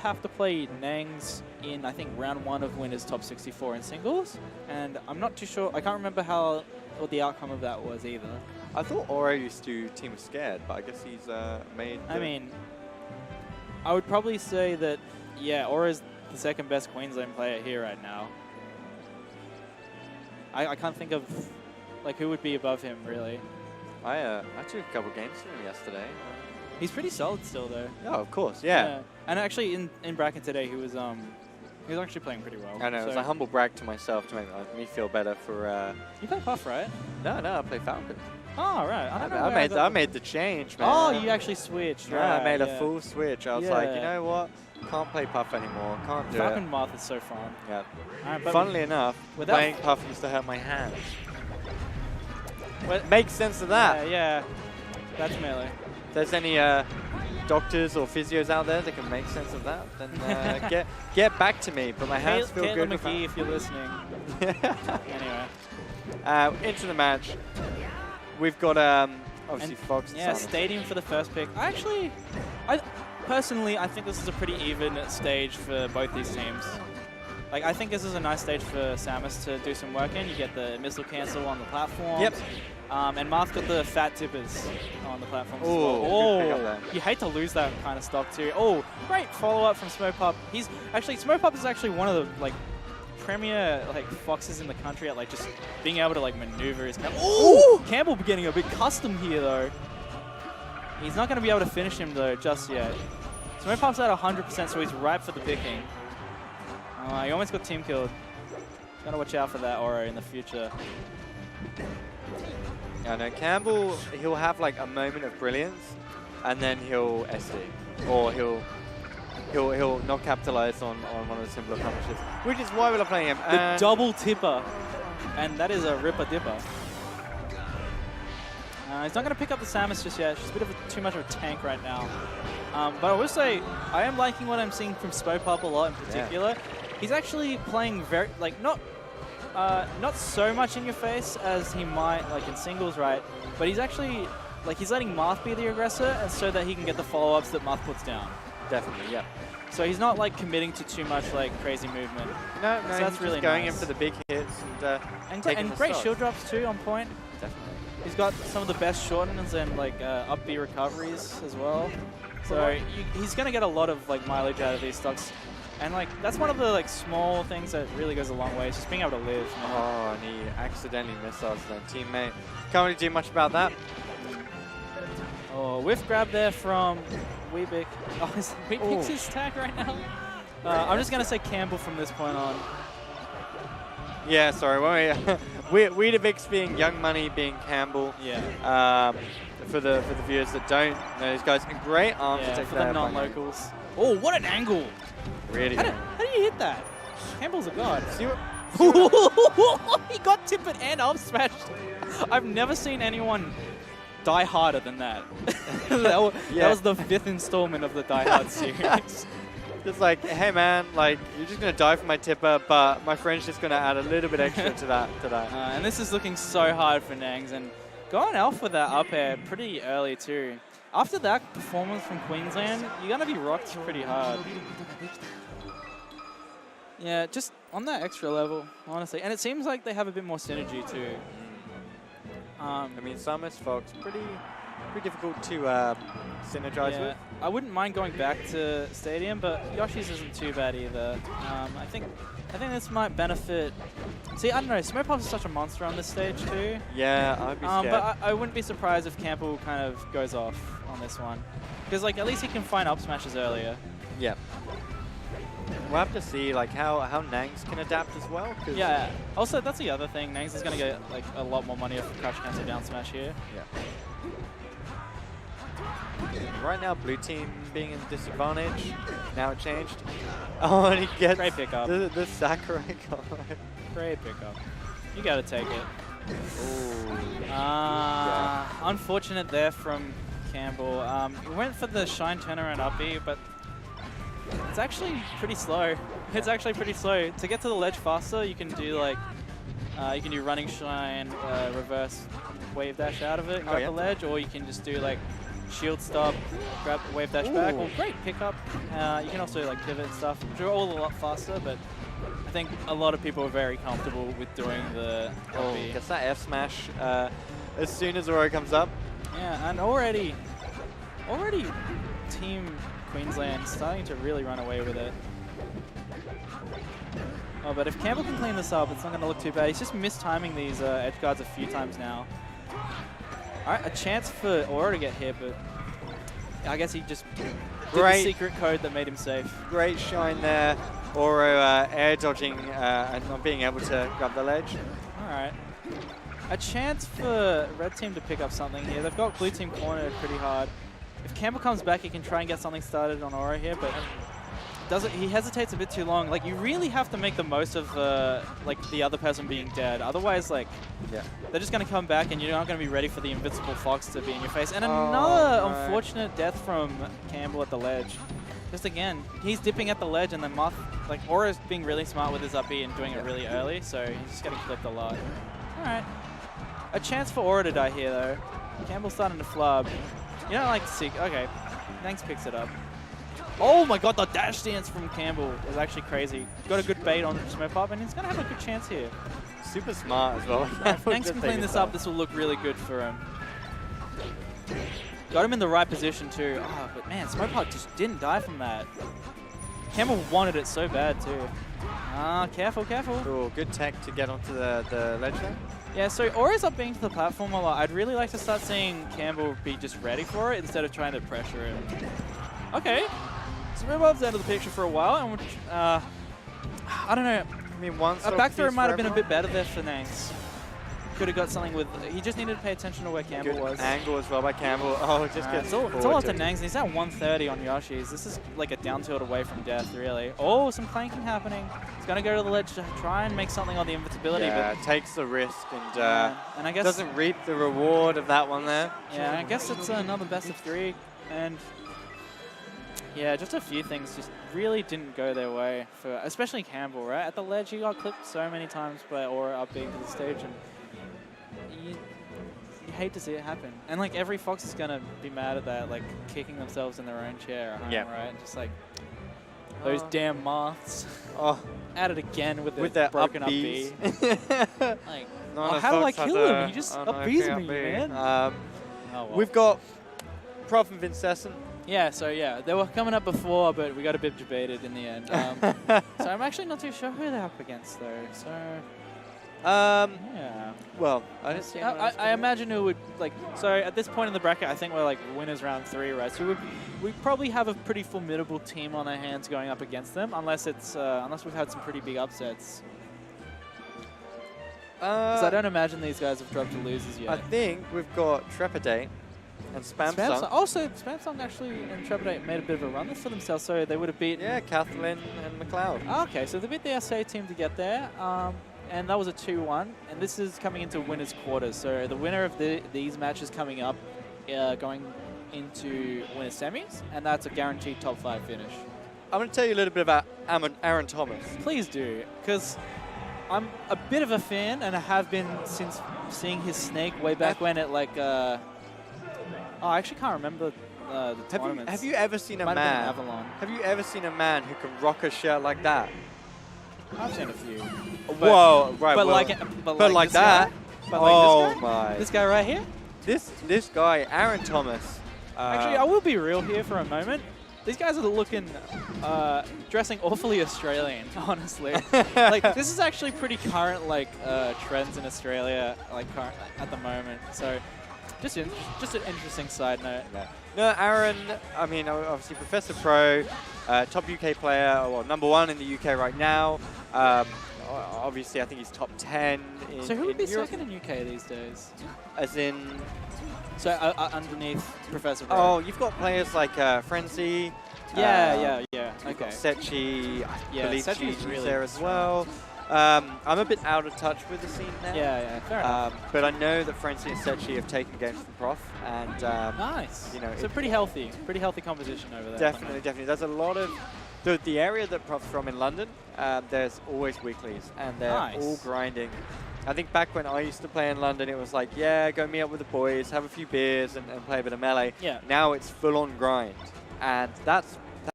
have to play Nangs in, I think, round 1 of Winners Top 64 in singles, and I'm not too sure. I can't remember what the outcome of that was either. I thought Auro used to team with Scared, but I guess he's made... I mean, I would probably say that, yeah, Auro's the second best Queensland player here right now. I can't think of, like, who would be above him, really. I took a couple games from him yesterday. He's pretty solid still, though. Oh, of course, yeah. And actually, in bracket today, he was actually playing pretty well. I know, it was a humble brag to myself to make me feel better for... You play Puff, right? No, I play Falcon. Oh, right. I made the change, man. Oh, you actually switched, right? Yeah, I made a full switch. I was like, you know what? Can't play Puff anymore. Can't do Falcon it. Moth is so fun. Yeah. Right, Funnily enough, playing Puff used to hurt my hands. Well, makes sense of that. Yeah. That's melee. If there's any doctors or physios out there that can make sense of that, then get back to me. But my hands feel good. McGee, if you're listening. Anyway. Into the match. We've got obviously Fox. Yeah, Stadium for the first pick. Personally, I think this is a pretty even stage for both these teams. Like, I think this is a nice stage for Samus to do some work in. You get the missile cancel on the platform. Yep. And Marth's got the fat tippers on the platform as well. Oh, you hate to lose that kind of stock too. Oh, great follow-up from Smopup. Smopup is actually one of the, like, premier foxes in the country at just being able to maneuver his Campbell. Oh, Campbell getting a bit custom here though. He's not going to be able to finish him though just yet. Smopup's at 100%, so he's ripe for the picking. He almost got team killed. Gotta watch out for that Auro in the future. Yeah, no, Campbell, he'll have a moment of brilliance, and then he'll SD, or he'll not capitalize on one of the simpler punishes, which is why we're playing him. The double tipper, and that is a ripper dipper. He's not going to pick up the Samus just yet. She's a bit of too much of a tank right now. But I will say, I am liking what I'm seeing from Smopup a lot in particular. Yeah. He's actually playing very, not so much in your face as he might in singles, right? But he's actually, he's letting Marth be the aggressor, and so that he can get the follow-ups that Marth puts down. Definitely, yeah. So he's not committing to too much crazy movement. No, so that's really going nice. in for the big hits and great shield drops too on point. Definitely. He's got some of the best shortens and up B recoveries as well. So he's going to get a lot of mileage out of these stocks. And that's one of the small things that really goes a long way. Is just being able to live. Man. Oh, and he accidentally missiles their teammate. Can't really do much about that. Oh, whiff grab there from Weetbix. Oh, is Weetbix his tag right now? I'm just going to say Campbell from this point on. Yeah, sorry. Weetbix being Young Money, being Campbell. Yeah. For the viewers that don't know these guys, great arms to take for the non-locals. Oh, what an angle! Really? How do you hit that? Campbell's a god. See what he got tippered and up smashed. I've never seen anyone die harder than that. that was the 5th installment of the Die Hard series. Just hey man, you're just gonna die for my tipper, but my friend's just gonna add a little bit extra to that. And this is looking so hard for Nangs, and going off with that up air pretty early too. After that performance from Queensland, you're gonna be rocked pretty hard. Yeah, just on that extra level, honestly. And it seems like they have a bit more synergy too. I mean, Samus, Fox, pretty difficult to synergize with. I wouldn't mind going back to Stadium, but Yoshi's isn't too bad either. I think this might benefit. See, I don't know. Smopup is such a monster on this stage too. Yeah, I'd be scared. But I wouldn't be surprised if Campbell kind of goes off on this one, because at least he can find up smashes earlier. Yeah. We'll have to see how Nangs can adapt as well. Yeah. Also, that's the other thing. Nangs is going to get a lot more money off the crouch cancel down smash here. Yeah. Right now, blue team being in disadvantage. Now it changed. Oh, and he gets great pickup. The Sakurai card. Great pickup. You got to take it. Ooh. Unfortunate there from Campbell. He went for the shine turnaround up B, but it's actually pretty slow. It's actually pretty slow. To get to the ledge faster, you can do you can do running shine, reverse wave dash out of it and go up the ledge, or you can just do shield stop, grab wave dash back. Well, great pickup. You can also like pivot and stuff, which are all a lot faster, but I think a lot of people are very comfortable with doing the LB. Gets that F smash as soon as Auro comes up. Yeah, and already Team Queensland starting to really run away with it. Oh, but if Campbell can clean this up, it's not going to look too bad. He's just mistiming these edge guards a few times now. All right, a chance for Auro to get hit, but I guess he just did the secret code that made him safe. Great shine there. Auro air dodging and not being able to grab the ledge. All right. A chance for red team to pick up something here. They've got blue team cornered pretty hard. If Campbell comes back, he can try and get something started on Auro here, but he hesitates a bit too long. Like, you really have to make the most of like the other person being dead. Otherwise, like, they're just going to come back and you're not going to be ready for the invincible fox to be in your face. And another unfortunate death from Campbell at the ledge. Just again, he's dipping at the ledge and then like, Auro's being really smart with his up B and doing it really early, so he's just getting clipped a lot. All right. A chance for Auro to die here, though. Campbell's starting to flub. You don't like to see... Okay. Nangs picks it up. Oh my god, the dash dance from Campbell is actually crazy. Got a good bait on Smopup, and he's going to have a good chance here. Super smart as well. If Nangs can clean this up, this will look really good for him. Got him in the right position, too. Oh, but man, Smopup just didn't die from that. Campbell wanted it so bad, too. Careful, careful. Ooh, good tech to get onto the ledge there. Yeah, so Auro's up being to the platform a lot. I'd really like to start seeing Campbell be just ready for it instead of trying to pressure him. Okay. Smopup's out of the picture for a while, and I don't know. I mean, a back throw might have been a bit better there for Nangs. Could have got something with... He just needed to pay attention to where Campbell was. Angle as well by Campbell. Oh, it just gets it's all up to Nangs, and he's at 130 on Yoshi's. This is like a down tilt away from death, really. Oh, some clanking happening. He's going to go to the ledge to try and make something on the invincibility. Yeah, but takes the risk and I guess doesn't reap the reward of that one there. Yeah, I guess it's another best of 3. And yeah, just a few things just really didn't go their way, for especially Campbell, right? At the ledge, he got clipped so many times by Auro up being to the stage. And you hate to see it happen. And like every Fox is gonna be mad at that, like kicking themselves in their own chair at home, right? Just like those damn moths. At it again with their broken up B. Like, how do I kill him? He just up B's me, man. Well. We've got Prof and Vincescent. Yeah, so yeah, they were coming up before, but we got a bit debated in the end. So I'm actually not too sure who they're up against, though. So. Yeah. Well, I imagine it would, like, so at this point in the bracket, I think we're like winners round 3, right? So we probably have a pretty formidable team on our hands going up against them, unless it's unless we've had some pretty big upsets. Because I don't imagine these guys have dropped to losers yet. I think we've got Trepidate and Spamsung. Also, Spamsung actually and Trepidate made a bit of a run for themselves, so they would have beat... Yeah, Kathleen and McLeod. Okay, so they beat the SA team to get there. And that was a 2-1, and this is coming into winners' quarters. So the winner of these matches coming up, going into winners' semis, and that's a guaranteed top 5 finish. I'm going to tell you a little bit about Aaron Thomas. Please do, because I'm a bit of a fan, and I have been since seeing his snake way back when it like... I actually can't remember the tournaments. Have you ever seen a man? Have you ever seen a man who can rock a shirt like that? I've seen a few. Whoa, right. But like that. Oh my. This guy right here? This guy, Aaron Thomas. Actually, I will be real here for a moment. These guys are looking, dressing awfully Australian, honestly. Like, this is actually pretty current, like, trends in Australia, like, at the moment. So, just an interesting side note. No, Aaron, I mean, obviously Professor Pro, top UK player, well, #1 in the UK right now. Obviously, I think he's top 10 in So who would be Europe. second in UK these days? As in... So underneath Professor Pro. Oh, you've got players like Frenzy. Yeah. Okay. Sechi, I believe she's really there as well. I'm a bit out of touch with the scene now. Yeah, fair enough. But I know that Frenzy and Sechi have taken games from Prof, and nice. You know, so pretty healthy composition over there. Definitely. There's a lot of the area that Prof's from in London. There's always weeklies, and they're all grinding I think back when I used to play in London, it was like, yeah, go meet up with the boys, have a few beers, and play a bit of Melee. Yeah. Now it's full-on grind. And that's